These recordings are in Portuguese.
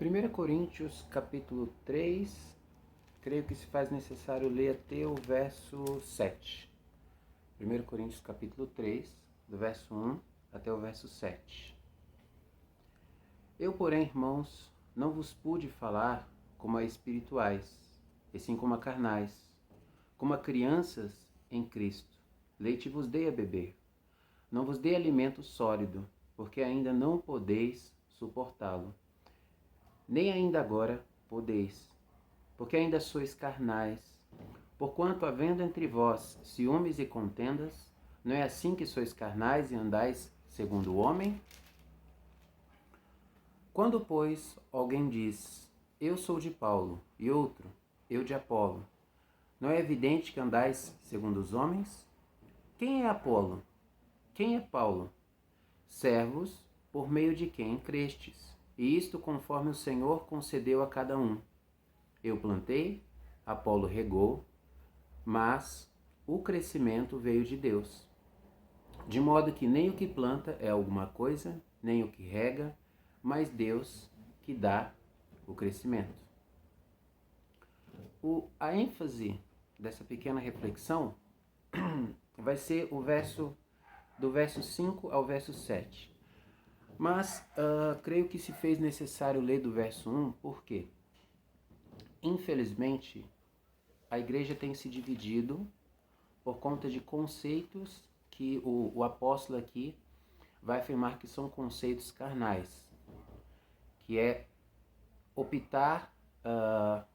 1 Coríntios capítulo 3, creio que se faz necessário ler até o verso 7. 1 Coríntios capítulo 3, do verso 1 até o verso 7. Eu, porém, irmãos, não vos pude falar como a espirituais, e sim como a carnais, como a crianças em Cristo. Leite vos dei a beber. Não vos dei alimento sólido, porque ainda não podeis suportá-lo. Nem ainda agora podeis, porque ainda sois carnais. Porquanto, havendo entre vós ciúmes e contendas, não é assim que sois carnais e andais segundo o homem? Quando, pois, alguém diz, eu sou de Paulo, e outro, eu de Apolo, não é evidente que andais segundo os homens? Quem é Apolo? Quem é Paulo? Servos, por meio de quem crestes, e isto conforme o Senhor concedeu a cada um. Eu plantei, Apolo regou, mas o crescimento veio de Deus. De modo que nem o que planta é alguma coisa, nem o que rega, mas Deus que dá o crescimento. A ênfase dessa pequena reflexão vai ser do verso 5 ao verso 7. Mas creio que se fez necessário ler do verso 1, por quê? Infelizmente, a igreja tem se dividido por conta de conceitos que o apóstolo aqui vai afirmar que são conceitos carnais, que é optar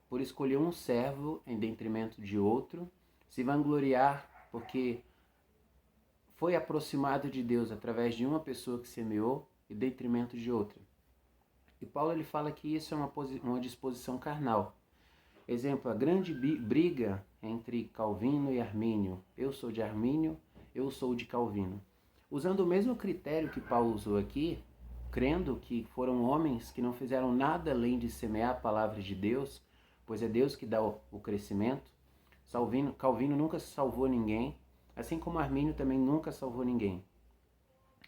por escolher um servo em detrimento de outro, se vangloriar porque foi aproximado de Deus através de uma pessoa que semeou em detrimento de outra. E Paulo ele fala que isso é uma disposição carnal. Exemplo, a grande briga entre Calvino e Armínio. Eu sou de Armínio, eu sou de Calvino. Usando o mesmo critério que Paulo usou aqui, crendo que foram homens que não fizeram nada além de semear a palavra de Deus, pois é Deus que dá o crescimento. Calvino nunca salvou ninguém, assim como Armínio também nunca salvou ninguém.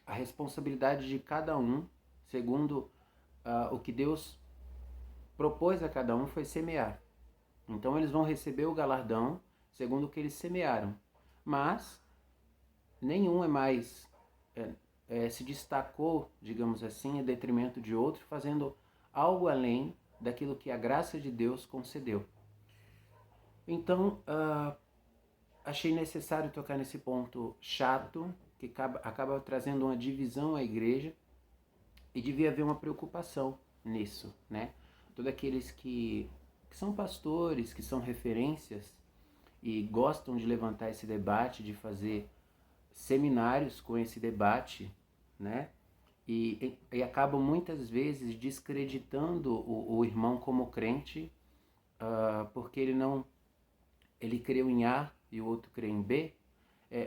A responsabilidade de cada um, segundo o que Deus propôs a cada um, foi semear. Então eles vão receber o galardão segundo o que eles semearam. Mas nenhum se destacou, digamos assim, em detrimento de outro, fazendo algo além daquilo que a graça de Deus concedeu. Então, achei necessário tocar nesse ponto chato, que acaba trazendo uma divisão à igreja, e devia haver uma preocupação nisso, né? Todos aqueles que são pastores, que são referências e gostam de levantar esse debate, de fazer seminários com esse debate, né? E acabam muitas vezes descreditando o irmão como crente, porque ele creu em A e o outro crê em B.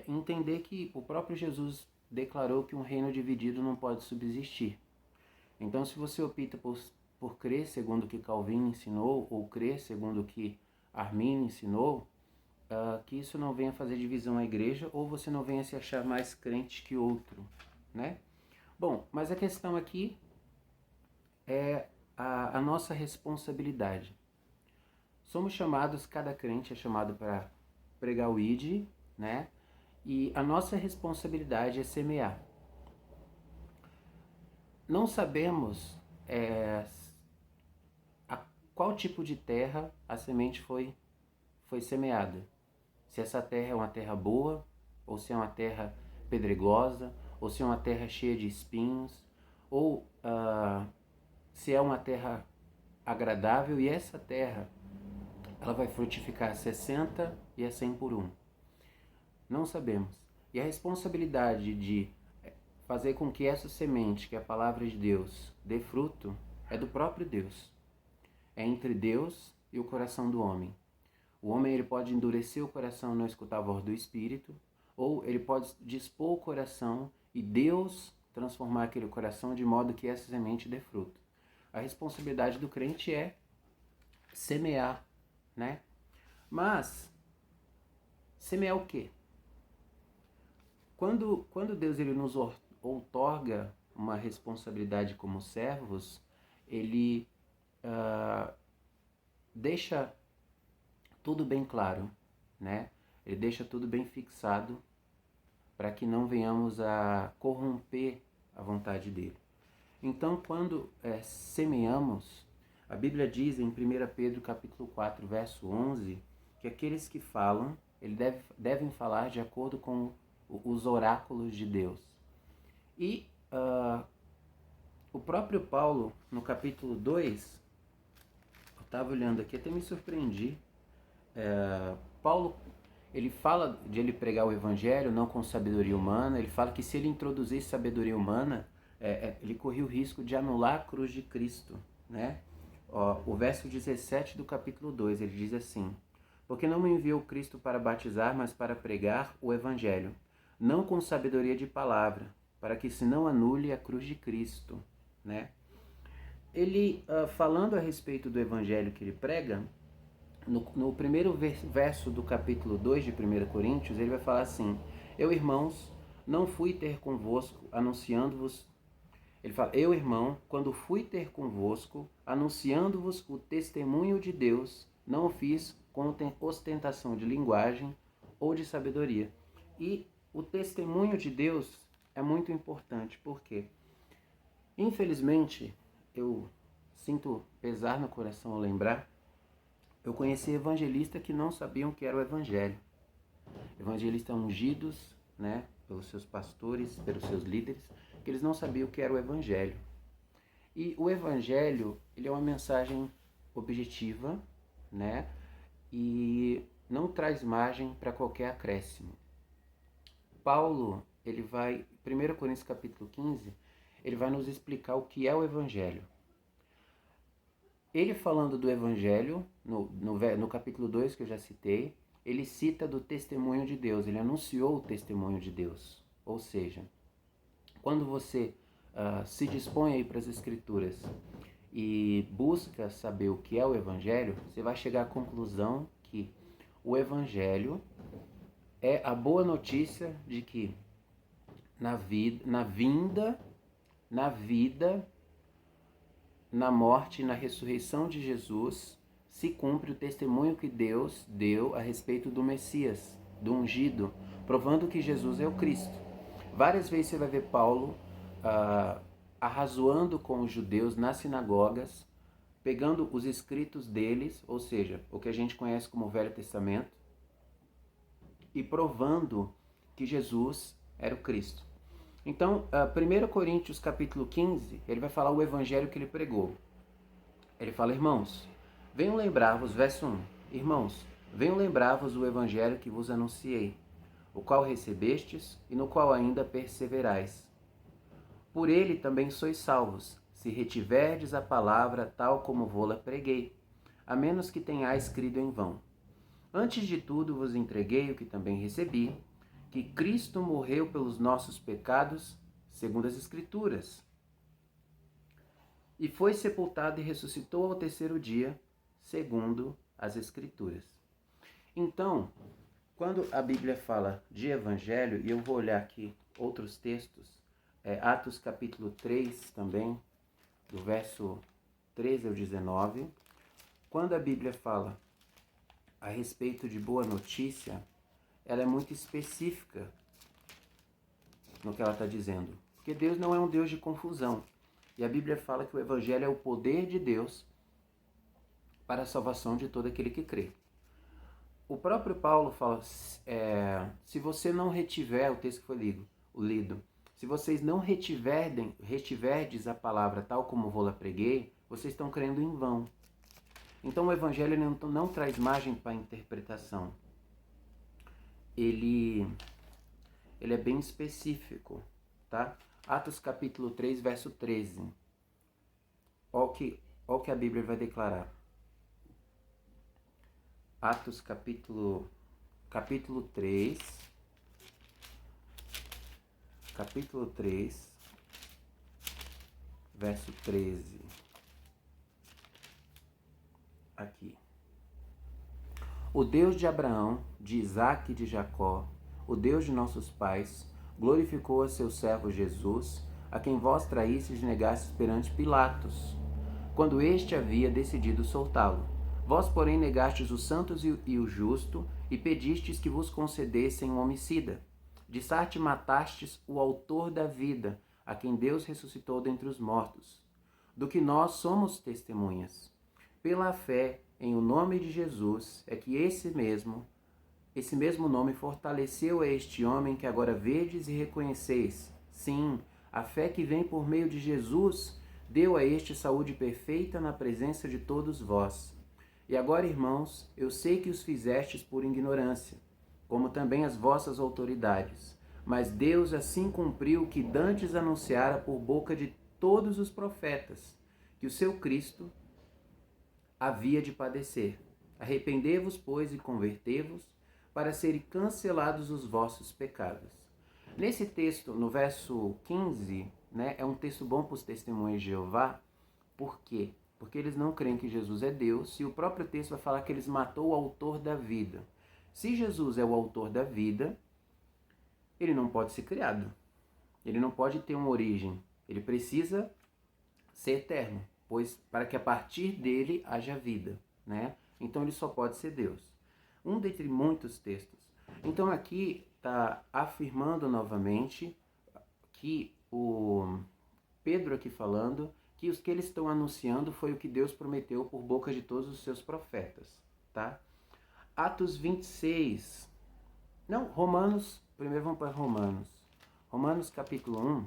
Entender que o próprio Jesus declarou que um reino dividido não pode subsistir. Então, se você opta por crer segundo o que Calvino ensinou, ou crer segundo o que Armínio ensinou, que isso não venha fazer divisão à igreja, ou você não venha se achar mais crente que outro, né? Bom, mas a questão aqui é a nossa responsabilidade. Somos chamados, cada crente é chamado para pregar o ID, né? E a nossa responsabilidade é semear. Não sabemos qual tipo de terra a semente foi semeada. Se essa terra é uma terra boa, ou se é uma terra pedregosa, ou se é uma terra cheia de espinhos, ou se é uma terra agradável, e essa terra ela vai frutificar 60 e a 100 por 1. Não sabemos. E a responsabilidade de fazer com que essa semente, que é a palavra de Deus, dê fruto, é do próprio Deus. É entre Deus e o coração do homem. O homem ele pode endurecer o coração e não escutar a voz do Espírito, ou ele pode dispor o coração e Deus transformar aquele coração de modo que essa semente dê fruto. A responsabilidade do crente é semear, né? Mas, semear o quê? Quando Deus ele nos outorga uma responsabilidade como servos, ele deixa tudo bem claro, né? Ele deixa tudo bem fixado para que não venhamos a corromper a vontade dele. Então, quando semeamos, a Bíblia diz em 1 Pedro capítulo 4, verso 11, que aqueles que falam, eles devem falar de acordo com os oráculos de Deus. E o próprio Paulo, no capítulo 2, eu estava olhando aqui, até me surpreendi, Paulo, ele fala de ele pregar o evangelho não com sabedoria humana, ele fala que se ele introduzisse sabedoria humana, ele corria o risco de anular a cruz de Cristo, né? O verso 17 do capítulo 2, ele diz assim: porque não me enviou Cristo para batizar, mas para pregar o evangelho, não com sabedoria de palavra, para que se não anule a cruz de Cristo, né? Ele, falando a respeito do evangelho que ele prega, no primeiro verso do capítulo 2 de 1 Coríntios, ele vai falar assim: eu, irmãos, não fui ter convosco, anunciando-vos. Ele fala: eu, irmão, quando fui ter convosco, anunciando-vos o testemunho de Deus, não o fiz com ostentação de linguagem ou de sabedoria. E o testemunho de Deus é muito importante, porque, infelizmente, eu sinto pesar no coração ao lembrar, eu conheci evangelistas que não sabiam o que era o evangelho. Evangelistas ungidos, né, pelos seus pastores, pelos seus líderes, que eles não sabiam o que era o evangelho. E o evangelho, ele é uma mensagem objetiva, né, e não traz margem para qualquer acréscimo. Paulo, ele vai, 1 Coríntios capítulo 15, ele vai nos explicar o que é o evangelho. Ele falando do evangelho, no capítulo 2 que eu já citei, ele cita do testemunho de Deus, ele anunciou o testemunho de Deus. Ou seja, quando você se dispõe aí para as escrituras e busca saber o que é o evangelho, você vai chegar à conclusão que o evangelho é a boa notícia de que na vida, na morte e na ressurreição de Jesus, se cumpre o testemunho que Deus deu a respeito do Messias, do ungido, provando que Jesus é o Cristo. Várias vezes você vai ver Paulo arrazoando com os judeus nas sinagogas, pegando os escritos deles, ou seja, o que a gente conhece como Velho Testamento, e provando que Jesus era o Cristo. Então, 1 Coríntios capítulo 15, ele vai falar o evangelho que ele pregou. Ele fala: irmãos, venham lembrar-vos, verso 1, irmãos, venham lembrar-vos o evangelho que vos anunciei, o qual recebestes e no qual ainda perseverais. Por ele também sois salvos, se retiverdes a palavra tal como vô-la preguei, a menos que tenhais crido em vão. Antes de tudo vos entreguei o que também recebi, que Cristo morreu pelos nossos pecados, segundo as Escrituras, e foi sepultado e ressuscitou ao terceiro dia, segundo as Escrituras. Então, quando a Bíblia fala de evangelho, e eu vou olhar aqui outros textos, Atos capítulo 3 também, do verso 13 ao 19, quando a Bíblia fala a respeito de boa notícia, ela é muito específica no que ela está dizendo. Porque Deus não é um Deus de confusão. E a Bíblia fala que o evangelho é o poder de Deus para a salvação de todo aquele que crê. O próprio Paulo fala, se você não retiver, o texto que foi lido, se vocês não retiverdes a palavra tal como vô-la preguei, vocês estão crendo em vão. Então o evangelho não traz margem para interpretação. Ele é bem específico, tá? Atos capítulo 3, verso 13. Olha o que a Bíblia vai declarar. Atos capítulo 3, verso 13. Aqui. O Deus de Abraão, de Isaque e de Jacó, o Deus de nossos pais, glorificou a seu servo Jesus, a quem vós traístes e negastes perante Pilatos, quando este havia decidido soltá-lo. Vós, porém, negastes os santos e o justo, e pedistes que vos concedessem um homicida. De Sarte matastes o autor da vida, a quem Deus ressuscitou dentre os mortos, do que nós somos testemunhas. Pela fé em o nome de Jesus é que esse mesmo nome fortaleceu a este homem que agora vedes e reconheceis. Sim, a fé que vem por meio de Jesus deu a este saúde perfeita na presença de todos vós. E agora, irmãos, eu sei que os fizestes por ignorância, como também as vossas autoridades. Mas Deus assim cumpriu o que dantes anunciara por boca de todos os profetas, que o seu Cristo havia de padecer. Arrependei-vos, pois, e convertei-vos, para serem cancelados os vossos pecados. Nesse texto, no verso 15, é um texto bom para os testemunhos de Jeová. Por quê? Porque eles não creem que Jesus é Deus, e o próprio texto vai falar que eles matou o autor da vida. Se Jesus é o autor da vida, ele não pode ser criado. Ele não pode ter uma origem. Ele precisa ser eterno, pois para que a partir dele haja vida, Então ele só pode ser Deus. Um dentre muitos textos. Então aqui está afirmando novamente que o Pedro aqui falando que os que eles estão anunciando foi o que Deus prometeu por boca de todos os seus profetas, tá? Atos 26. Não, Romanos, primeiro vamos para Romanos. Romanos capítulo 1,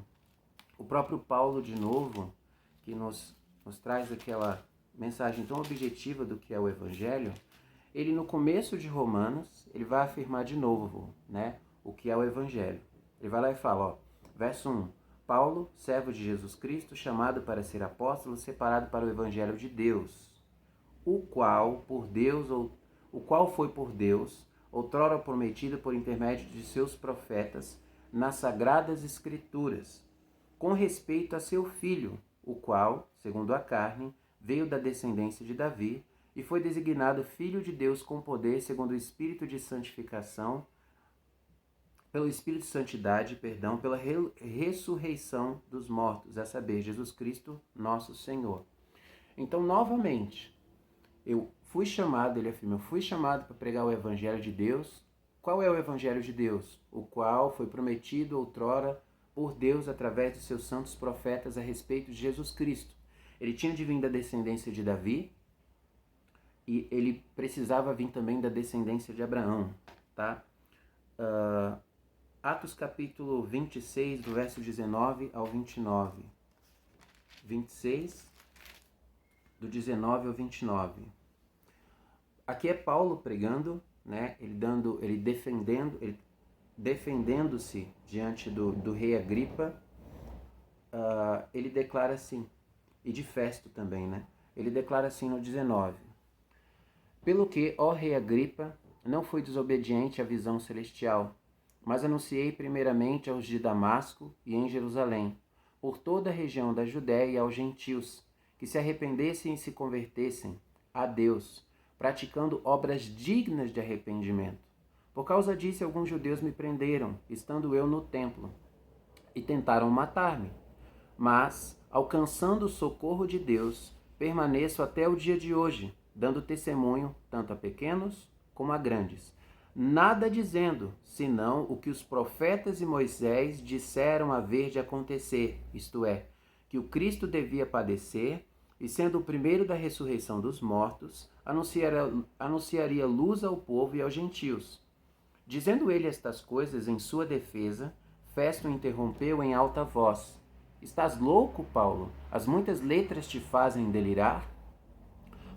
o próprio Paulo de novo, que nos traz aquela mensagem tão objetiva do que é o Evangelho, ele no começo de Romanos, ele vai afirmar de novo, o que é o Evangelho. Ele vai lá e fala, verso 1, Paulo, servo de Jesus Cristo, chamado para ser apóstolo, separado para o Evangelho de Deus, o qual foi por Deus, outrora prometido por intermédio de seus profetas, nas sagradas Escrituras, com respeito a seu filho, o qual, segundo a carne, veio da descendência de Davi, e foi designado Filho de Deus com poder, segundo o Espírito de santificação, pelo Espírito de santidade, pela ressurreição dos mortos, a saber, Jesus Cristo, nosso Senhor. Então, novamente, ele afirma, eu fui chamado para pregar o Evangelho de Deus. Qual é o Evangelho de Deus? O qual foi prometido outrora por Deus através de seus santos profetas a respeito de Jesus Cristo. Ele tinha de vir da descendência de Davi e ele precisava vir também da descendência de Abraão, tá? Atos capítulo 26, do verso 19 ao 29. 26, do 19 ao 29. Aqui é Paulo pregando, ele defendendo-se diante do rei Agripa. Ele declara assim, e de Festo também, Ele declara assim no 19. Pelo que, ó rei Agripa, não fui desobediente à visão celestial, mas anunciei primeiramente aos de Damasco e em Jerusalém, por toda a região da Judéia e aos gentios, que se arrependessem e se convertessem a Deus, praticando obras dignas de arrependimento. Por causa disso, alguns judeus me prenderam, estando eu no templo, e tentaram matar-me. Mas, alcançando o socorro de Deus, permaneço até o dia de hoje, dando testemunho tanto a pequenos como a grandes, nada dizendo, senão o que os profetas e Moisés disseram haver de acontecer, isto é, que o Cristo devia padecer, e sendo o primeiro da ressurreição dos mortos, anunciaria luz ao povo e aos gentios. Dizendo ele estas coisas em sua defesa, Festo interrompeu em alta voz. Estás louco, Paulo? As muitas letras te fazem delirar?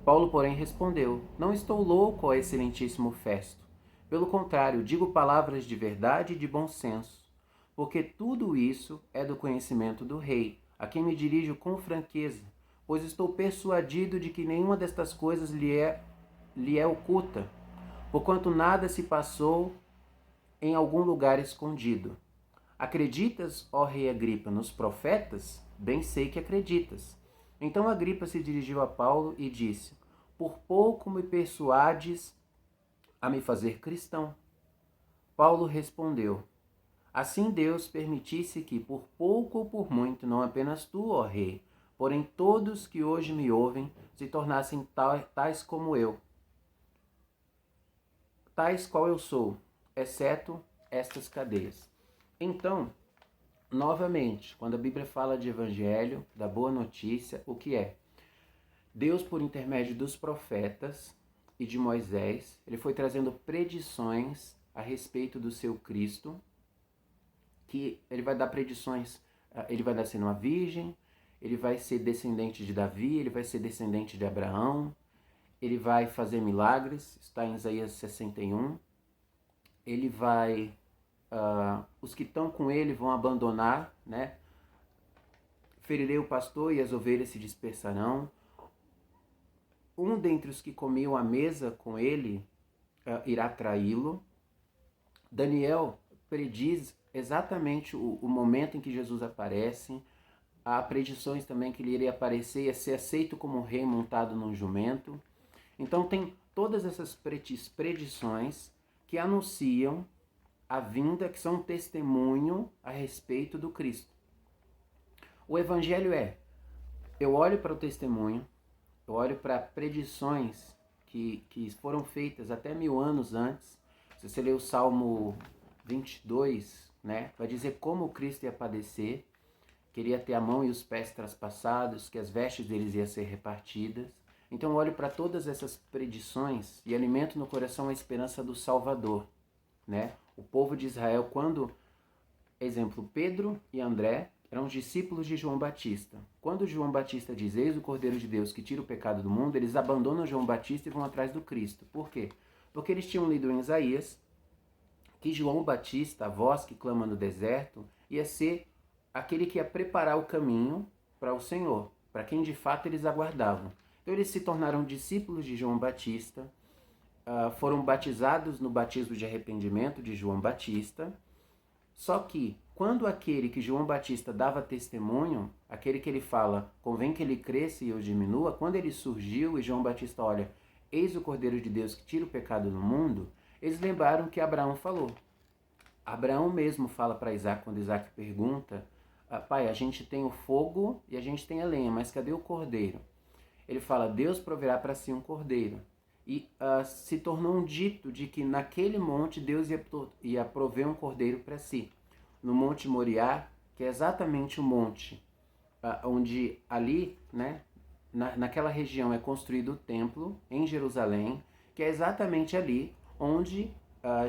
Paulo, porém, respondeu, não estou louco, ó excelentíssimo Festo. Pelo contrário, digo palavras de verdade e de bom senso, porque tudo isso é do conhecimento do rei, a quem me dirijo com franqueza, pois estou persuadido de que nenhuma destas coisas lhe é oculta, porquanto nada se passou em algum lugar escondido. Acreditas, ó rei Agripa, nos profetas? Bem sei que acreditas. Então Agripa se dirigiu a Paulo e disse, por pouco me persuades a me fazer cristão. Paulo respondeu, assim Deus permitisse que, por pouco ou por muito, não apenas tu, ó rei, porém todos que hoje me ouvem se tornassem tais como eu, tais qual eu sou, exceto estas cadeias. Então, novamente, quando a Bíblia fala de evangelho, da boa notícia, o que é? Deus, por intermédio dos profetas e de Moisés, ele foi trazendo predições a respeito do seu Cristo, que ele vai dar predições, ele vai nascer numa virgem, ele vai ser descendente de Davi, ele vai ser descendente de Abraão, ele vai fazer milagres, está em Isaías 61, ele vai, os que estão com ele vão abandonar, né? Ferirei o pastor e as ovelhas se dispersarão. Um dentre os que comiam à mesa com ele irá traí-lo. Daniel prediz exatamente o momento em que Jesus aparece. Há predições também que ele iria aparecer e ia ser aceito como rei montado num jumento. Então tem todas essas predições que anunciam a vinda, que são um testemunho a respeito do Cristo. O evangelho eu olho para o testemunho, eu olho para predições que foram feitas até 1000 anos antes. Se você ler o Salmo 22, né, vai dizer como o Cristo ia padecer, que ele ia ter a mão e os pés traspassados, que as vestes deles iam ser repartidas. Então eu olho para todas essas predições e alimento no coração a esperança do Salvador, né? O povo de Israel, quando, exemplo, Pedro e André eram discípulos de João Batista. Quando João Batista diz, eis o Cordeiro de Deus que tira o pecado do mundo, eles abandonam João Batista e vão atrás do Cristo. Por quê? Porque eles tinham lido em Isaías que João Batista, a voz que clama no deserto, ia ser aquele que ia preparar o caminho para o Senhor, para quem de fato eles aguardavam. Então eles se tornaram discípulos de João Batista, foram batizados no batismo de arrependimento de João Batista. Só que quando aquele que João Batista dava testemunho, aquele que ele fala, convém que ele cresça e eu diminua, quando ele surgiu e João Batista olha, eis o Cordeiro de Deus que tira o pecado do mundo, eles lembraram que Abraão falou. Abraão mesmo fala para Isaac, quando Isaac pergunta, pai, a gente tem o fogo e a gente tem a lenha, mas cadê o cordeiro? Ele fala, Deus proverá para si um cordeiro. E se tornou um dito de que naquele monte Deus ia prover um cordeiro para si. No Monte Moriá, que é exatamente o monte onde ali, né, naquela região é construído o templo, em Jerusalém, que é exatamente ali onde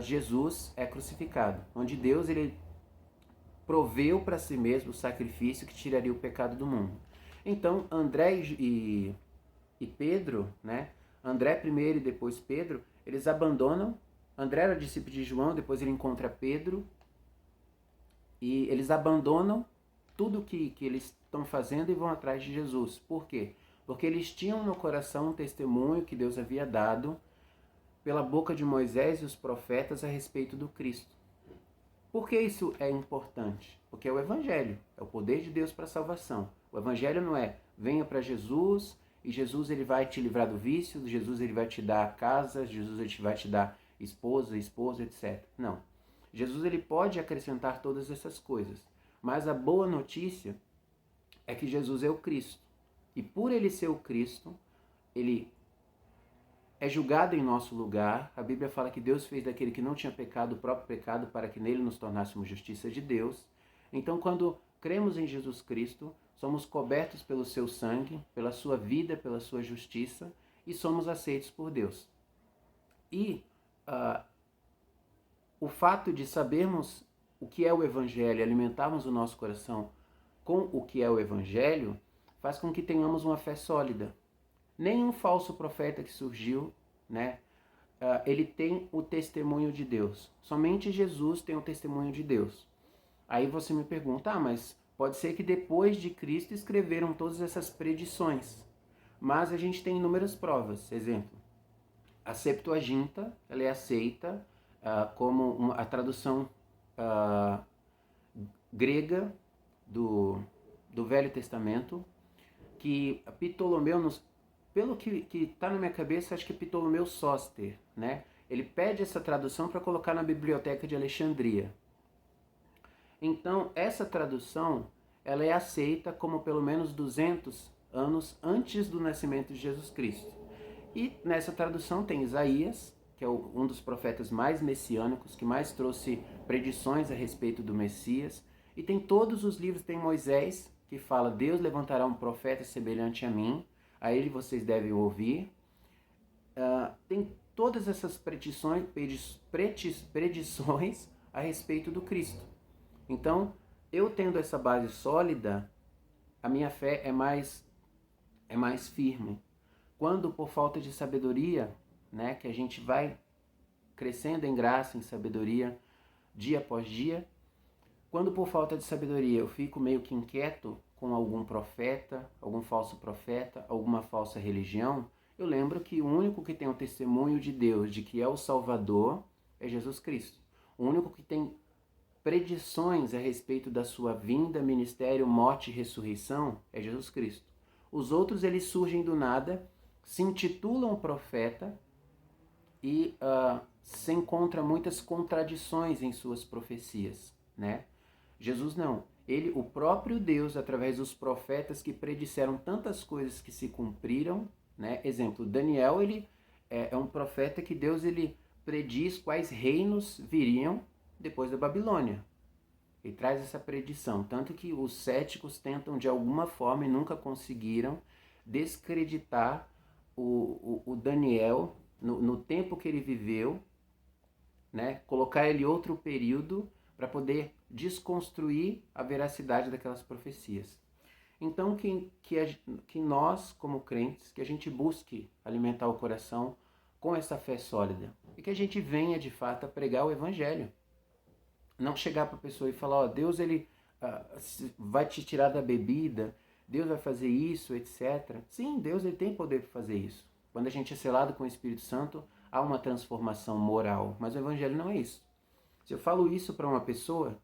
Jesus é crucificado. Onde Deus ele proveu para si mesmo o sacrifício que tiraria o pecado do mundo. Então, André e Pedro, né? André primeiro e depois Pedro, eles abandonam. André era discípulo de João, depois ele encontra Pedro. E eles abandonam tudo que eles estão fazendo e vão atrás de Jesus. Por quê? Porque eles tinham no coração um testemunho que Deus havia dado pela boca de Moisés e os profetas a respeito do Cristo. Por que isso é importante? Porque é o Evangelho, é o poder de Deus para a salvação. O Evangelho não é venha para Jesus e Jesus ele vai te livrar do vício, Jesus ele vai te dar casa, Jesus ele vai te dar esposa, etc. Não. Jesus ele pode acrescentar todas essas coisas, mas a boa notícia é que Jesus é o Cristo. E por ele ser o Cristo, ele é julgado em nosso lugar. A Bíblia fala que Deus fez daquele que não tinha pecado o próprio pecado para que nele nos tornássemos justiça de Deus. Então, quando cremos em Jesus Cristo, somos cobertos pelo seu sangue, pela sua vida, pela sua justiça e somos aceitos por Deus. E o fato de sabermos o que é o Evangelho, alimentarmos o nosso coração com o que é o Evangelho, faz com que tenhamos uma fé sólida. Nenhum falso profeta que surgiu, né, ele tem o testemunho de Deus. Somente Jesus tem o testemunho de Deus. Aí você me pergunta, mas pode ser que depois de Cristo escreveram todas essas predições. Mas a gente tem inúmeras provas. Exemplo, a Septuaginta, ela é aceita como a tradução grega do Velho Testamento, que Ptolomeu, pelo que está na minha cabeça, acho que é Ptolomeu Sóster, né? Ele pede essa tradução para colocar na Biblioteca de Alexandria. Então, essa tradução, ela é aceita como pelo menos 200 anos antes do nascimento de Jesus Cristo. E nessa tradução tem Isaías, que é um dos profetas mais messiânicos, que mais trouxe predições a respeito do Messias. E tem todos os livros, tem Moisés, que fala: Deus levantará um profeta semelhante a mim, a ele vocês devem ouvir. Tem todas essas predições a respeito do Cristo. Então, eu tendo essa base sólida, a minha fé é mais firme. Quando por falta de sabedoria, né, que a gente vai crescendo em graça, em sabedoria, dia após dia, quando por falta de sabedoria eu fico meio que inquieto com algum profeta, algum falso profeta, alguma falsa religião, eu lembro que o único que tem o testemunho de Deus de que é o Salvador é Jesus Cristo. O único que tem predições a respeito da sua vinda, ministério, morte e ressurreição é Jesus Cristo. Os outros, eles surgem do nada, se intitulam profeta e se encontra muitas contradições em suas profecias, né? Jesus não. Ele, o próprio Deus, através dos profetas que predisseram tantas coisas que se cumpriram, né? Exemplo, Daniel, ele é um profeta que Deus ele prediz quais reinos viriam depois da Babilônia. Ele traz essa predição, tanto que os céticos tentam de alguma forma e nunca conseguiram descreditar o Daniel no tempo que ele viveu, né? Colocar ele em outro período para poder desconstruir a veracidade daquelas profecias. Então que nós, como crentes, que a gente busque alimentar o coração com essa fé sólida e que a gente venha de fato a pregar o Evangelho. Não chegar para a pessoa e falar: Deus ele vai te tirar da bebida, Deus vai fazer isso, etc. Sim, Deus ele tem poder para fazer isso. Quando a gente é selado com o Espírito Santo, há uma transformação moral, mas o Evangelho não é isso. Se eu falo isso para uma pessoa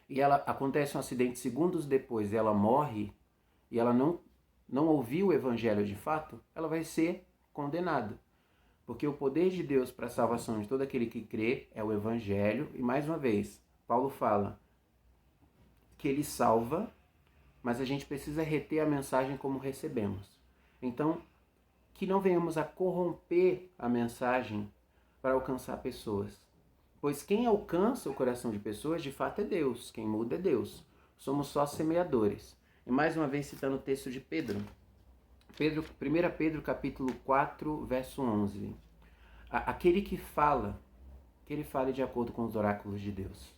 e ela acontece um acidente segundos depois e ela morre e ela não ouviu o Evangelho de fato, ela vai ser condenada. Porque o poder de Deus para a salvação de todo aquele que crê é o Evangelho. E mais uma vez, Paulo fala que ele salva, mas a gente precisa reter a mensagem como recebemos. Então, que não venhamos a corromper a mensagem para alcançar pessoas. Pois quem alcança o coração de pessoas, de fato, é Deus. Quem muda é Deus. Somos só semeadores. E mais uma vez citando o texto de Pedro. 1 Pedro capítulo 4, verso 11. Aquele que fala, que ele fale de acordo com os oráculos de Deus.